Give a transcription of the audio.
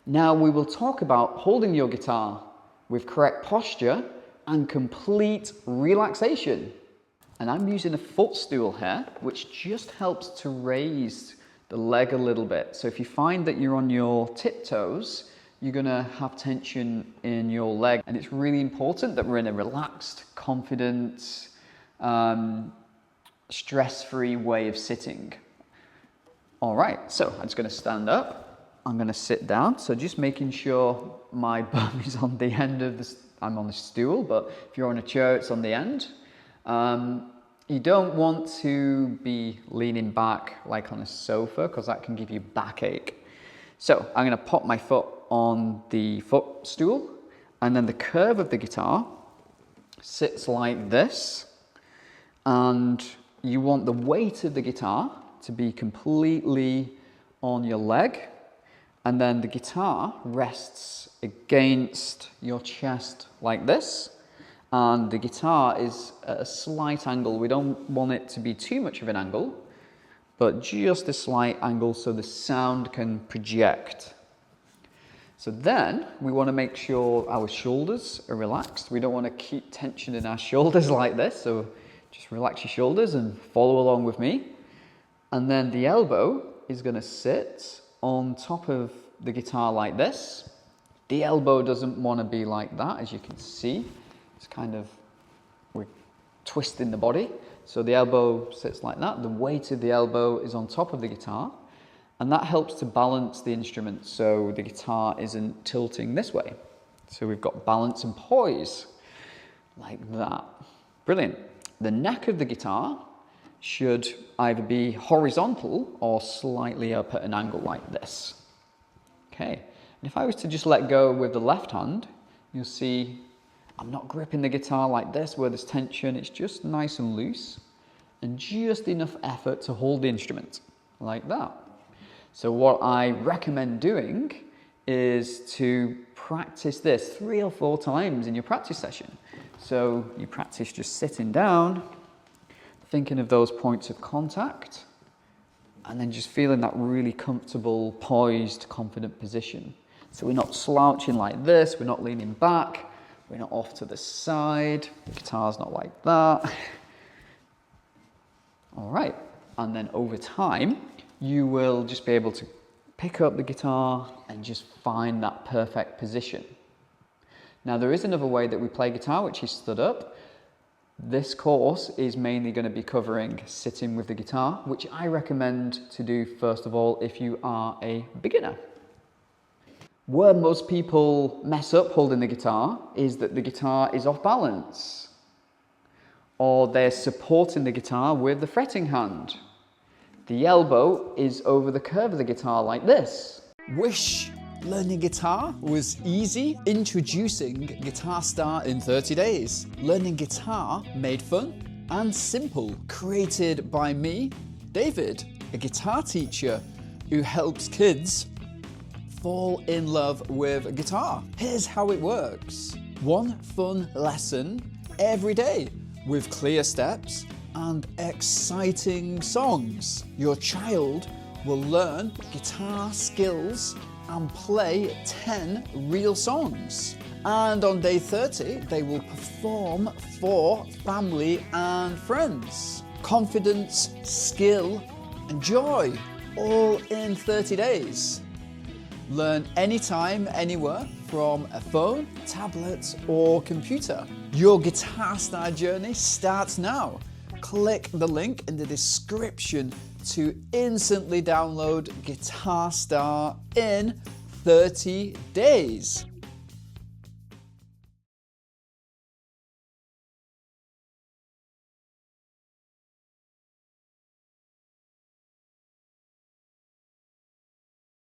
Now we will talk about holding your guitar with correct posture and complete relaxation. And I'm using a footstool here, which just helps to raise the leg a little bit. So if you find that you're on your tiptoes, you're gonna have tension in your leg. And it's really important that we're in a relaxed, confident, stress-free way of sitting. All right, so I'm just gonna stand up. I'm gonna sit down. So just making sure my bum is on the end of this. I'm on the stool, but if you're on a chair, it's on the end. You don't want to be leaning back like on a sofa because that can give you backache. So I'm going to pop my foot on the footstool, and then the curve of the guitar sits like this, and you want the weight of the guitar to be completely on your leg, and then the guitar rests against your chest like this. And the guitar is at a slight angle. We don't want it to be too much of an angle, but just a slight angle so the sound can project. So then we want to make sure our shoulders are relaxed. We don't want to keep tension in our shoulders like this. So just relax your shoulders and follow along with me. And then the elbow is going to sit on top of the guitar like this. The elbow doesn't want to be like that, as you can see. It's kind of, we're twisting the body. So the elbow sits like that. The weight of the elbow is on top of the guitar, and that helps to balance the instrument so the guitar isn't tilting this way. So we've got balance and poise like that. Brilliant. The neck of the guitar should either be horizontal or slightly up at an angle like this. Okay. And if I was to just let go with the left hand, you'll see I'm not gripping the guitar like this where there's tension. It's just nice and loose and just enough effort to hold the instrument like that. So what I recommend doing is to practice this 3 or 4 times in your practice session. So you practice just sitting down, thinking of those points of contact, and then just feeling that really comfortable, poised, confident position. So we're not slouching like this, we're not leaning back, we're not off to the side, the guitar's not like that. All right, and then over time, you will just be able to pick up the guitar and just find that perfect position. Now there is another way that we play guitar, which is stood up. This course is mainly going to be covering sitting with the guitar, which I recommend to do first of all if you are a beginner. Where most people mess up holding the guitar is that the guitar is off balance, or they're supporting the guitar with the fretting hand. The elbow is over the curve of the guitar like this. Wish learning guitar was easy? Introducing Guitar Start in 30 days. Learning guitar made fun and simple. Created by me, David, a guitar teacher who helps kids fall in love with guitar. Here's how it works. 1 fun lesson every day with clear steps and exciting songs. Your child will learn guitar skills and play 10 real songs. And on day 30, they will perform for family and friends. Confidence, skill, and joy, all in 30 days. Learn anytime, anywhere, from a phone, tablet, or computer. Your Guitar Star journey starts now. Click the link in the description to instantly download Guitar Star in 30 days.